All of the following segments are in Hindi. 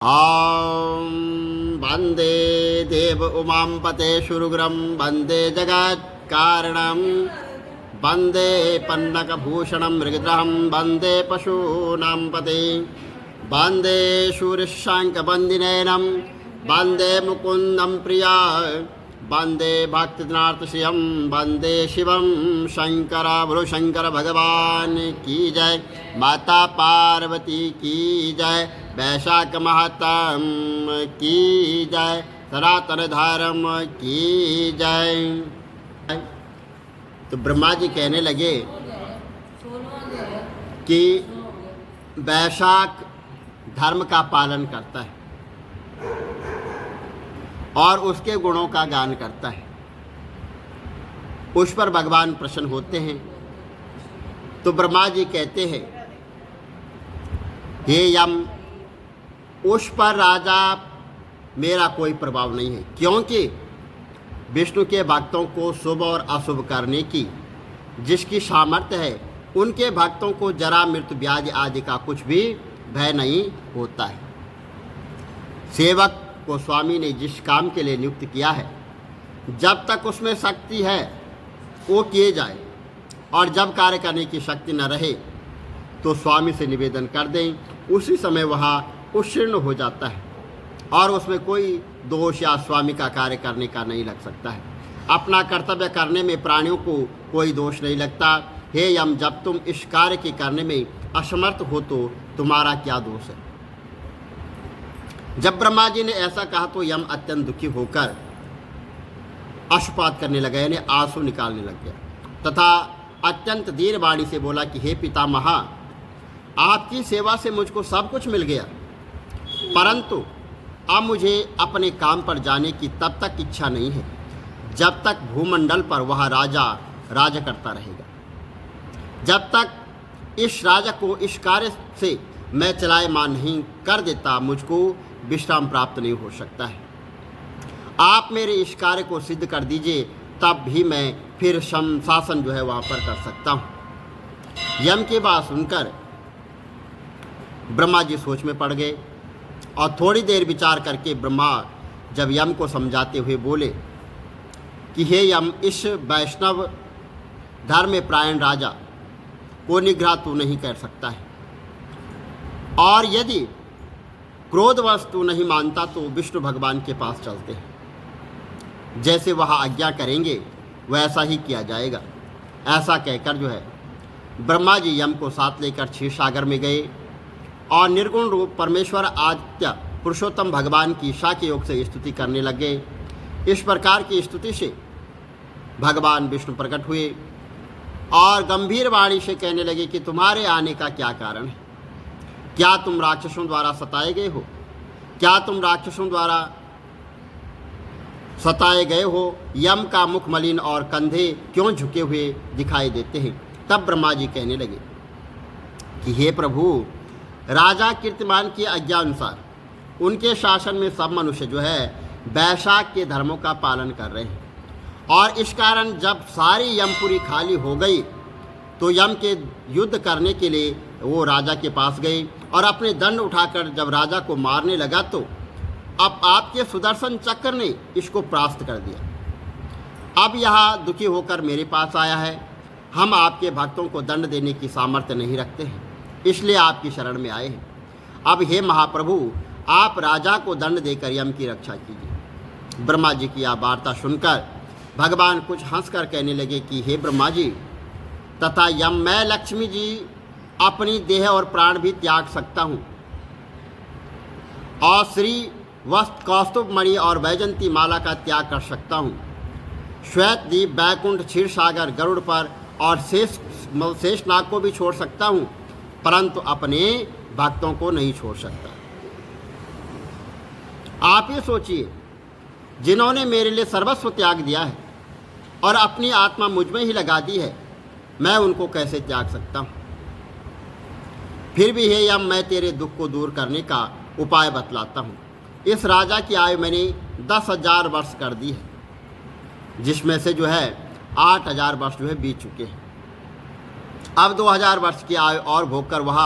ॐ वन्दे देव उमां पते शुरुग्रं वन्दे जगत्कारणं वन्दे पन्नकभूषणं मृगद्रहं वन्दे पशूनां पते वन्दे शूरशाङ्कवन्दिनयनं वन्दे मुकुन्दं प्रिया वन्दे भक्तजनार्दनश्रियं वन्दे शिवं शंकर बोलो शंकर भगवान की जय। माता पार्वती की जय। वैशाख महतम की जय। सनातन धर्म की जय। तो ब्रह्मा जी कहने लगे कि वैशाख धर्म का पालन करता है और उसके गुणों का गान करता है। उस पर भगवान प्रसन्न होते हैं। तो ब्रह्मा जी कहते हैं, हे यम, उस पर राजा मेरा कोई प्रभाव नहीं है, क्योंकि विष्णु के भक्तों को शुभ और अशुभ करने की जिसकी सामर्थ्य है, उनके भक्तों को जरा मृत्यु व्याधि आदि का कुछ भी भय नहीं होता है। सेवक को स्वामी ने जिस काम के लिए नियुक्त किया है, जब तक उसमें शक्ति है वो किए जाए, और जब कार्य करने की शक्ति न रहे तो स्वामी से निवेदन कर दें। उसी समय वह उत्तीर्ण हो जाता है और उसमें कोई दोष या स्वामी का कार्य करने का नहीं लग सकता है। अपना कर्तव्य करने में प्राणियों को कोई दोष नहीं लगता। हे यम, जब तुम इस कार्य के करने में असमर्थ हो तो तुम्हारा क्या दोष है। जब ब्रह्मा जी ने ऐसा कहा तो यम अत्यंत दुखी होकर अश्रुपात करने लगा, यानी आंसू निकालने लग गया तथा अत्यंत दीन वाणी से बोला कि हे पितामह, आपकी सेवा से मुझको सब कुछ मिल गया, परंतु अब मुझे अपने काम पर जाने की तब तक इच्छा नहीं है जब तक भूमंडल पर वह राजा राज करता रहेगा। जब तक इस राजा को इस कार्य से मैं चलायमान नहीं कर देता, मुझको विश्राम प्राप्त नहीं हो सकता है। आप मेरे इस कार्य को सिद्ध कर दीजिए, तब भी मैं फिर शासन जो है वहाँ पर कर सकता हूँ। यम की बात सुनकर ब्रह्मा जी सोच में पड़ गए और थोड़ी देर विचार करके ब्रह्मा जब यम को समझाते हुए बोले कि हे यम, इस वैष्णव धर्म में प्रायण राजा को निग्रह तू नहीं कर सकता है, और यदि क्रोधवश तू नहीं मानता तो विष्णु भगवान के पास चलते हैं, जैसे वह आज्ञा करेंगे वैसा ही किया जाएगा। ऐसा कहकर जो है ब्रह्मा जी यम को साथ लेकर क्षीर सागर में गए और निर्गुण रूप परमेश्वर आदित्य पुरुषोत्तम भगवान की शाक्य योग से स्तुति करने लगे। इस प्रकार की स्तुति से भगवान विष्णु प्रकट हुए और गंभीर वाणी से कहने लगे कि तुम्हारे आने का क्या कारण है। क्या तुम राक्षसों द्वारा सताए गए हो? क्या तुम राक्षसों द्वारा सताए गए हो? यम का मुख मलिन और कंधे क्यों झुके हुए दिखाई देते हैं? तब ब्रह्मा जी कहने लगे कि हे प्रभु, राजा कीर्तिमान की आज्ञा अनुसार उनके शासन में सब मनुष्य जो है वैशाख के धर्मों का पालन कर रहे हैं, और इस कारण जब सारी यमपुरी खाली हो गई तो यम के युद्ध करने के लिए वो राजा के पास गए और अपने दंड उठाकर जब राजा को मारने लगा तो अब आपके सुदर्शन चक्र ने इसको परास्त कर दिया। अब यह दुखी होकर मेरे पास आया है। हम आपके भक्तों को दंड देने की सामर्थ्य नहीं रखते हैं, इसलिए आपकी शरण में आए हैं। अब हे महाप्रभु, आप राजा को दंड देकर यम की रक्षा कीजिए। ब्रह्मा जी की यह वार्ता सुनकर भगवान कुछ हंसकर कहने लगे कि हे ब्रह्मा जी तथा यम, मैं लक्ष्मी जी अपनी देह और प्राण भी त्याग सकता हूँ, और श्री वस्त्र कौस्तुभ मणि और वैजंती माला का त्याग कर सकता हूँ। श्वेत द्वीप, बैकुंठ, क्षीर सागर, गरुड़ पर और शेषनाग को भी छोड़ सकता हूँ, परंतु अपने भक्तों को नहीं छोड़ सकता। आप ही सोचिए, जिन्होंने मेरे लिए सर्वस्व त्याग दिया है और अपनी आत्मा मुझ में ही लगा दी है, मैं उनको कैसे त्याग सकता हूँ। फिर भी हे यम, मैं तेरे दुख को दूर करने का उपाय बतलाता हूँ। इस राजा की आयु मैंने 10,000 वर्ष कर दी है, जिसमें से जो है 8,000 वर्ष जो है बीत चुके हैं। अब 2000 वर्ष की आयु और भोग कर वह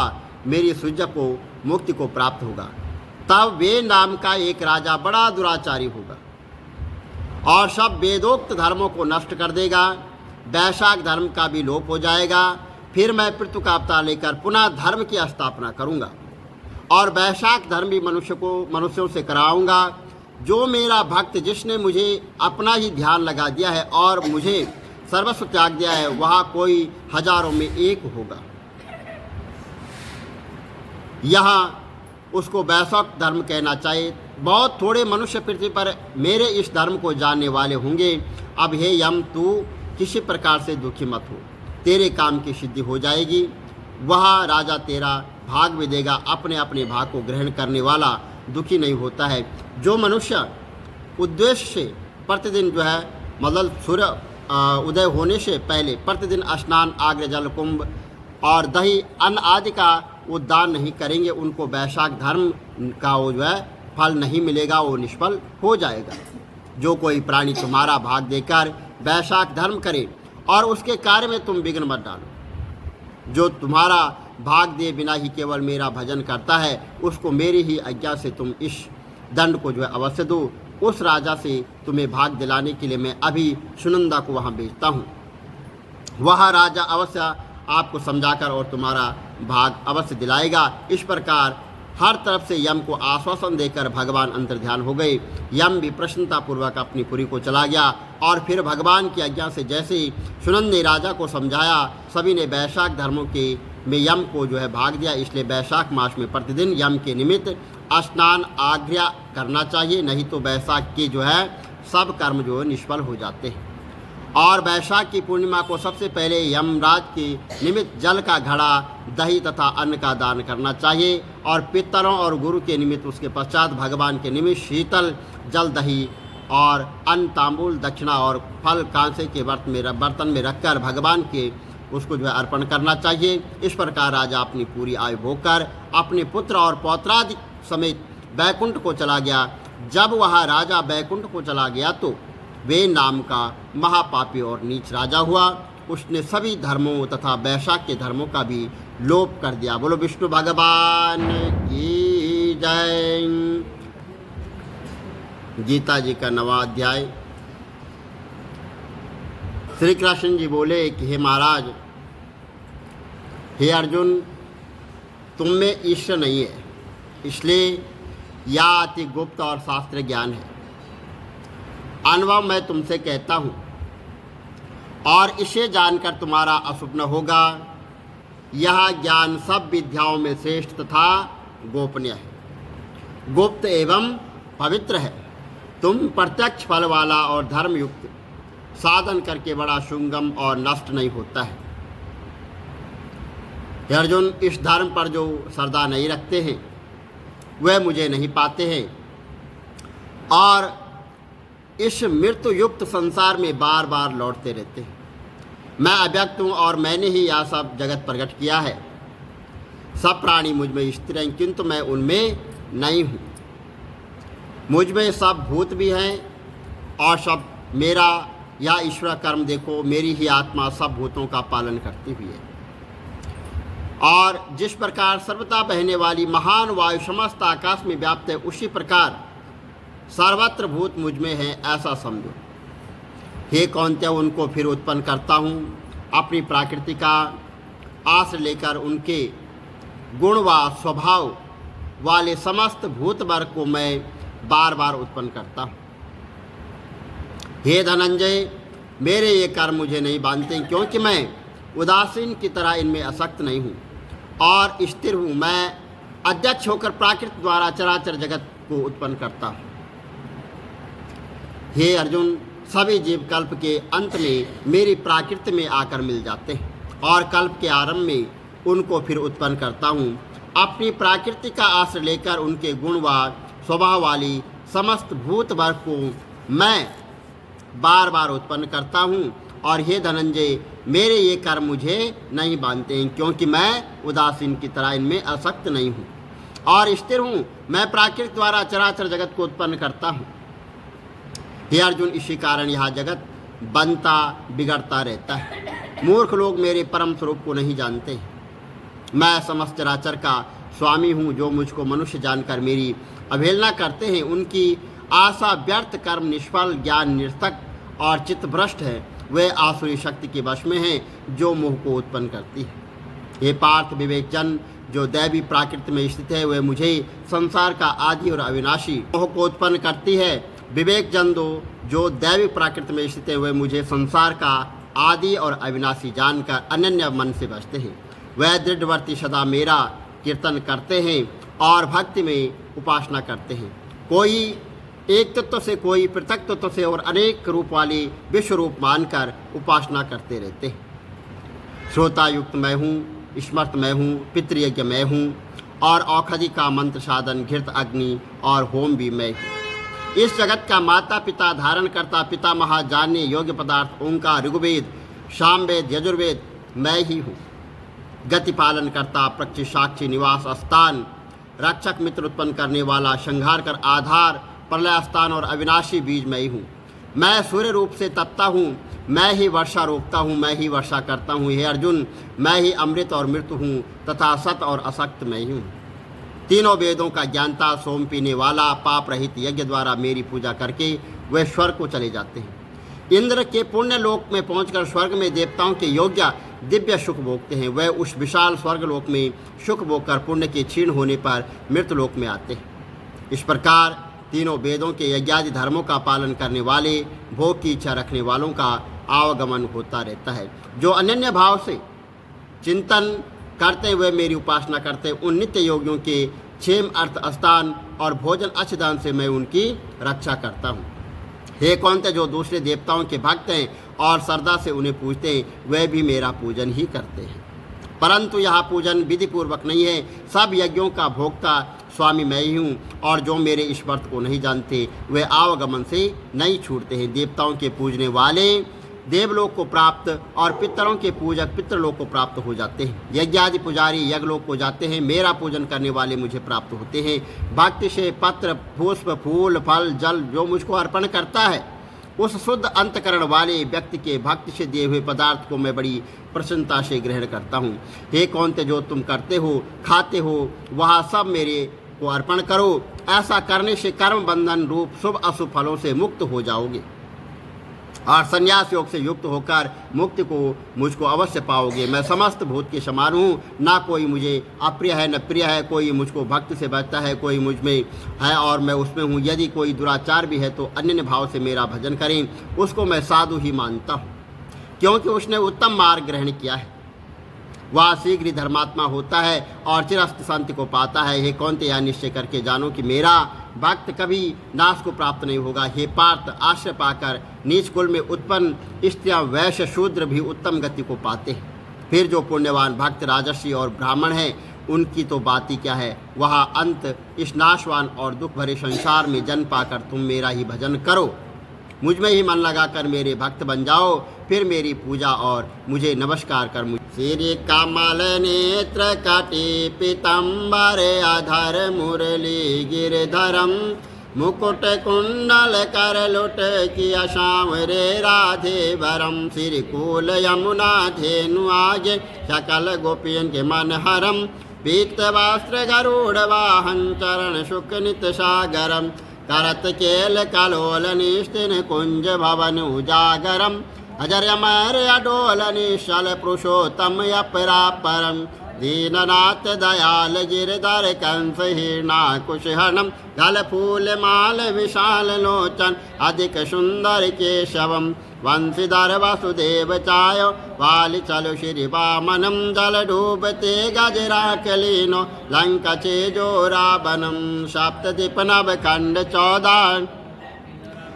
मेरी सुजय को मुक्ति को प्राप्त होगा। तब वे नाम का एक राजा बड़ा दुराचारी होगा और सब वेदोक्त धर्मों को नष्ट कर देगा। वैशाख धर्म का भी लोप हो जाएगा। फिर मैं पृथु का अवतार लेकर पुनः धर्म की स्थापना करूंगा और वैशाख धर्म भी मनुष्यों से कराऊंगा। जो मेरा भक्त जिसने मुझे अपना ही ध्यान लगा दिया है और मुझे सर्वस्व त्याग दिया है, वहाँ कोई हजारों में एक होगा। यहाँ उसको वैशाख धर्म कहना चाहिए। बहुत थोड़े मनुष्य पृथ्वी पर मेरे इस धर्म को जानने वाले होंगे। अब हे यम, तू किसी प्रकार से दुखी मत हो, तेरे काम की सिद्धि हो जाएगी। वह राजा तेरा भाग भी देगा। अपने अपने भाग को ग्रहण करने वाला दुखी नहीं होता है। जो मनुष्य उद्देश्य से प्रतिदिन जो है मतलब सूर्य उदय होने से पहले प्रतिदिन स्नान, आग्र जल, कुंभ और दही, अन्न आदि का वो दान नहीं करेंगे, उनको वैशाख धर्म का वो जो है फल नहीं मिलेगा, वो निष्फल हो जाएगा। जो कोई प्राणी तुम्हारा भाग देकर वैशाख धर्म करे और उसके कार्य में तुम विघ्न मत डालो। जो तुम्हारा भाग दे बिना ही केवल मेरा भजन करता है, उसको मेरी ही आज्ञा से तुम इस दंड को जो है अवश्य दो। उस राजा से तुम्हें भाग दिलाने के लिए मैं अभी सुनंदा को वहाँ भेजता हूँ। वह राजा अवश्य आपको समझाकर और तुम्हारा भाग अवश्य दिलाएगा। इस प्रकार हर तरफ से यम को आश्वासन देकर भगवान अंतर्ध्यान हो गए। यम भी प्रसन्नतापूर्वक अपनी पुरी को चला गया और फिर भगवान की आज्ञा से जैसे ही सुनंद ने राजा को समझाया, सभी ने वैशाख धर्मों के में यम को जो है भाग दिया। इसलिए वैशाख मास में प्रतिदिन यम के निमित्त स्नान आज्ञा करना चाहिए, नहीं तो वैशाख के जो है सब कर्म जो है निष्फल हो जाते हैं। और वैशाख की पूर्णिमा को सबसे पहले यमराज के निमित्त जल का घड़ा, दही तथा अन्न का दान करना चाहिए और पितरों और गुरु के निमित्त उसके पश्चात भगवान के निमित्त शीतल जल, दही और अन्न, तांबूल, दक्षिणा और फल कांसे के बर्तन में रखकर भगवान के उसको जो है अर्पण करना चाहिए। इस प्रकार राजा अपनी पूरी आयु भोगकर अपने पुत्र और पौत्रादि समेत बैकुंठ को चला गया। जब वह राजा बैकुंठ को चला गया तो वे नाम का महापापी और नीच राजा हुआ। उसने सभी धर्मों तथा वैशाख के धर्मों का भी लोप कर दिया। बोलो विष्णु भगवान की जय। गीता जी का 9वां अध्याय। श्री कृष्ण जी बोले कि हे महाराज, हे अर्जुन, तुम में ईश्वर नहीं है, इसलिए यह अति गुप्त और शास्त्र ज्ञान है। अनुभव मैं तुमसे कहता हूँ और इसे जानकर तुम्हारा अशुभ न होगा। यह ज्ञान सब विद्याओं में श्रेष्ठ तथा गोपनीय है, गुप्त एवं पवित्र है। तुम प्रत्यक्ष फल वाला और धर्मयुक्त साधन करके बड़ा सुगम और नष्ट नहीं होता है। अर्जुन, इस धर्म पर जो श्रद्धा नहीं रखते हैं वह मुझे नहीं पाते हैं और इस मृत्यु युक्त संसार में बार बार लौटते रहते हैं। मैं अव्यक्त हूँ और मैंने ही यह सब जगत प्रकट किया है। सब प्राणी मुझ में स्थिर हैं, किंतु मैं उनमें नहीं हूँ। मुझ में सब भूत भी हैं और सब मेरा या ईश्वर कर्म देखो, मेरी ही आत्मा सब भूतों का पालन करती हुई है। और जिस प्रकार सर्वथा बहने वाली महान वायु समस्त आकाश में व्याप्त है, उसी प्रकार सर्वत्र भूत मुझ में है, ऐसा समझो। हे कौन्तेय, उनको फिर उत्पन्न करता हूँ अपनी प्रकृति का आश्रय लेकर। उनके गुण व स्वभाव वाले समस्त भूत वर्ग को मैं बार बार उत्पन्न करता हूँ। हे धनंजय, मेरे ये कर्म मुझे नहीं बांधते, क्योंकि मैं उदासीन की तरह इनमें आसक्त नहीं हूँ और स्थिर हूँ। मैं अध्यक्ष होकर प्राकृत द्वारा चराचर जगत को उत्पन्न करता हूँ। हे अर्जुन, सभी जीव कल्प के अंत में मेरी प्राकृति में आकर मिल जाते हैं और कल्प के आरंभ में उनको फिर उत्पन्न करता हूँ। अपनी प्राकृति का आश्रय लेकर उनके गुण व स्वभाव वाली समस्त भूत वर्ग को मैं बार बार उत्पन्न करता हूँ। और हे धनंजय, मेरे ये कर्म मुझे नहीं बांधते हैं, क्योंकि मैं उदासीन की तरह इनमें आसक्त नहीं हूँ और स्थिर हूँ। मैं प्राकृत द्वारा चराचर जगत को उत्पन्न करता हूँ। हे अर्जुन, इसी कारण यह जगत बनता बिगड़ता रहता है। मूर्ख लोग मेरे परम स्वरूप को नहीं जानते। मैं समस्त चराचर का स्वामी हूँ। जो मुझको मनुष्य जानकर मेरी अवहेलना करते हैं, उनकी आशा व्यर्थ, कर्म निष्फल, ज्ञान निरर्थक और चित्तभ्रष्ट है। वे आसुरी शक्ति के वश में हैं जो मोह को उत्पन्न करती है। हे पार्थ, विवेकजन जो दैवी प्राकृति में स्थित है, वह मुझे संसार का आदि और अविनाशी मोह को उत्पन्न करती है। विवेकजन जो दैवी प्राकृति में स्थित है, वह मुझे संसार का आदि और अविनाशी जानकर अनन्य मन से बचते हैं। वह दृढ़वर्ती सदा मेरा कीर्तन करते हैं और भक्ति में उपासना करते हैं। कोई एक तत्व से, कोई पृथक तत्व से और अनेक रूप वाले विश्व रूप मानकर उपासना करते रहते हैं। श्रोता युक्त मैं हूँ, स्मर्त मैं हूँ, पितृयज्ञ मैं हूँ और औषधि का मंत्र साधन, घृत, अग्नि और होम भी मैं हूँ। इस जगत का माता पिता, धारण करता, पितामह, जानने योग्य पदार्थ, ओंकार, ऋग्वेद, सामवेद, यजुर्वेद मैं ही हूँ। गति पालन करता, प्रक्षि, साक्षी, निवास स्थान, रक्षक, मित्र उत्पन्न करने वाला, संहार कर आधार, प्रलय स्थान और अविनाशी बीज मैं ही हूँ। मैं सूर्य रूप से तपता हूँ, मैं ही वर्षा रोकता हूँ, मैं ही वर्षा करता हूँ। हे अर्जुन, मैं ही अमृत और मृत्यु हूँ तथा सत और असक्त मैं ही हूँ। तीनों वेदों का ज्ञानता, सोम पीने वाला, पाप रहित यज्ञ द्वारा मेरी पूजा करके वे स्वर्ग को चले जाते हैं। इंद्र के पुण्य लोक में पहुंचकर स्वर्ग में देवताओं के योग्य दिव्य सुख भोगते हैं। वह उस विशाल स्वर्ग लोक में सुख भोगकर पुण्य के क्षीण होने पर मृत्यु लोक में आते हैं। इस प्रकार तीनों वेदों के यज्ञादि धर्मों का पालन करने वाले, भोग की इच्छा रखने वालों का आवागमन होता रहता है। जो अनन्य भाव से चिंतन करते हुए मेरी उपासना करते हैं, उन नित्य योगियों के क्षेम, अर्थ, स्थान और भोजन अच्छदान से मैं उनकी रक्षा करता हूँ। हे कौन्ते, जो दूसरे देवताओं के भक्त हैं और श्रद्धा से उन्हें पूजते हैं, वे भी मेरा पूजन ही करते हैं। परंतु यह पूजन विधि पूर्वक नहीं है। सब यज्ञों का भोक्ता स्वामी मैं ही हूँ और जो मेरे इस व्रत को नहीं जानते, वे आवागमन से नहीं छूटते हैं। देवताओं के पूजने वाले देवलोक को प्राप्त और पितरों के पूजक पितृलोक को प्राप्त हो जाते हैं। यज्ञादि पुजारी यज्ञलोक को जाते हैं। मेरा पूजन करने वाले मुझे प्राप्त होते हैं। भक्ति से पत्र, पुष्प, फूल, फल, जल जो मुझको अर्पण करता है, उस शुद्ध अंतकरण वाले व्यक्ति के भक्ति से दिए हुए पदार्थ को मैं बड़ी प्रसन्नता से ग्रहण करता हूँ। हे कौन्ते, जो तुम करते हो, खाते हो, वह सब मेरे को अर्पण करो। ऐसा करने से कर्म बंधन रूप शुभ अशुभ फलों से मुक्त हो जाओगे और संन्यास योग से युक्त होकर मुक्ति को मुझको अवश्य पाओगे। मैं समस्त भूत के समान हूँ, ना कोई मुझे अप्रिय है न प्रिय है। कोई मुझको भक्ति से बचता है, कोई मुझ में है और मैं उसमें हूँ। यदि कोई दुराचार भी है तो अन्य भाव से मेरा भजन करें, उसको मैं साधु ही मानता हूँ, क्योंकि उसने उत्तम मार्ग ग्रहण किया है। वह शीघ्र ही धर्मात्मा होता है और चिरस्थायी शांति को पाता है। हे कौन्ते, यह निश्चय करके जानो कि मेरा भक्त कभी नाश को प्राप्त नहीं होगा। हे पार्थ, आश्रय पाकर नीच कुल में उत्पन्न स्त्रियां, वैश्य, शूद्र भी उत्तम गति को पाते हैं। फिर जो पुण्यवान भक्त, राजर्षि और ब्राह्मण हैं, उनकी तो बात ही क्या है। वह अंत इस नाशवान और दुख भरे संसार में जन्म पाकर तुम मेरा ही भजन करो। मुझ में ही मन लगाकर मेरे भक्त बन जाओ। फिर मेरी पूजा और मुझे नमस्कार कर मुझे। श्री कमल नेत्र कटी पीतम्बर अधर मुरली गिरधरम, मुकुट कुंडल कर लुट किया सांवरे राधे वरम। श्री कूल यमुना धेनु आगे सकल गोपियन के मन हरम। पीत वस्त्र गरुड़ वाहन चरण शुक नित सागरम। करत केल कलोल निस्तिन कुंज भवन उजागरम। अजर अमर अडोल निश्चल पुरुषोत्तम अपरापरम। दीननाथ दयाल गिरधर कंस हिरणाकुशहरणम। गल फूल माल विशाल लोचन अधिक सुंदर केशवम। वंशीधर वसुदेव चायो वालि चलु श्री वामनम। जल डूबते गजराकलीनो लंका चेजो रावणम। सप्तदीप नव खंड 14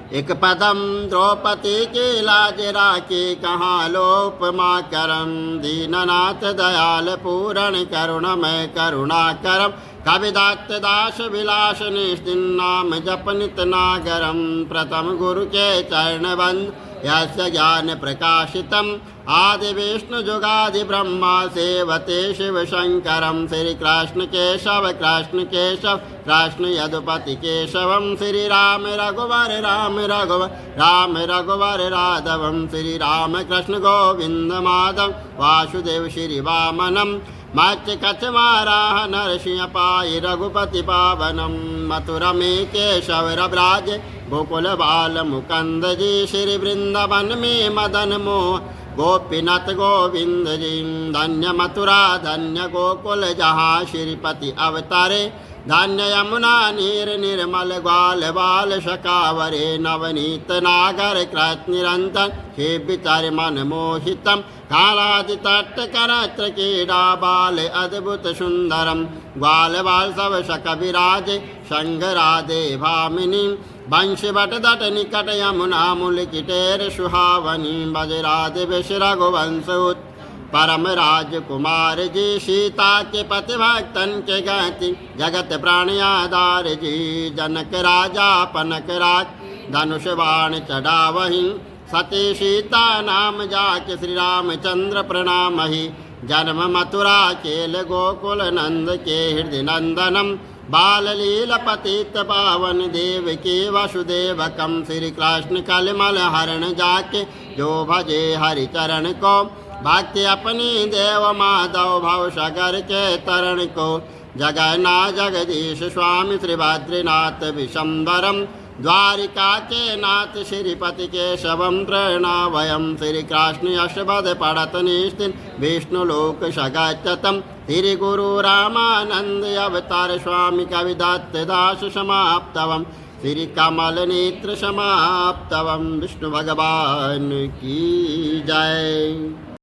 एक पदम द्रौपदी के लाज राखे कहाँ लोपमा करम। दीननाथ दयाल पूरण करुणमय करुणा करम। कविदत्त दास विलास निस्तिन नाम जप नित नागरम। प्रथम गुरु के चरण बंद यस्य ज्ञान प्रकाशितम। आदि विष्णु जुगादि ब्रह्मा सेवते शिव शंकरम। श्री कृष्ण केशव कृष्ण केशव कृष्ण यदुपति केशवम। श्री राम रघुवर राम रघुवर राम रघुवर राघवम। श्री राम कृष्ण गोविंद माधव वासुदेव श्री वामनम। मत्स्य कछमारा नरसिंह पाई रघुपति पावनम मथुरा में केशव रब्राज गोकुल बाल मुकंद जी श्री वृंदावन में मदन मोह गोपीनाथ गोविंद जी धन्य मथुरा धन्य गोकुल जहाँ श्रीपति अवतारे धन्य यमुना नीर निर्मल ग्वाल बाल शकावरे नवनीत नागर कृत निरंतर हे विचार मन मोहितम कालादि तट करत्र क्रीड़ा बाल अद्भुत सुंदरम ग्वाल बाल सब शक विराज संग राधे भामिनी वंश बट दट निकट यमुना मूल किटेर सुहावनी बज राधे विश रघुवंश परम राजकुमार जी सीता के पति भक्तन के गति जगत प्राण आधार जी जनक राजा पनक राज धनुष बाण चढ़ावही सती सीता नाम जाके श्री रामचंद्र प्रणामहि जन्म मथुरा केल गोकुल नंद के हृदय नंदनम बाल लील पतित पावन देव के वसुदेवकम श्री कृष्ण कलमल हरण जाके जो भजे हरि चरण को भक्ति अपनी देव माधव भव सागर के तरण को जगन्ना जगदीश स्वामी श्री बद्रीनाथ विशंबरम द्वारिका के नाथ श्रीपति के शवम प्रणवयम श्री कृष्ण यशवद पड़त निस्तिन विष्णु लोक सगतम श्री गुरु रामानंद अवतार स्वामी कविदत्त दास समाप्तवम श्री कमल नेत्र समाप्तवम विष्णु भगवान की जय।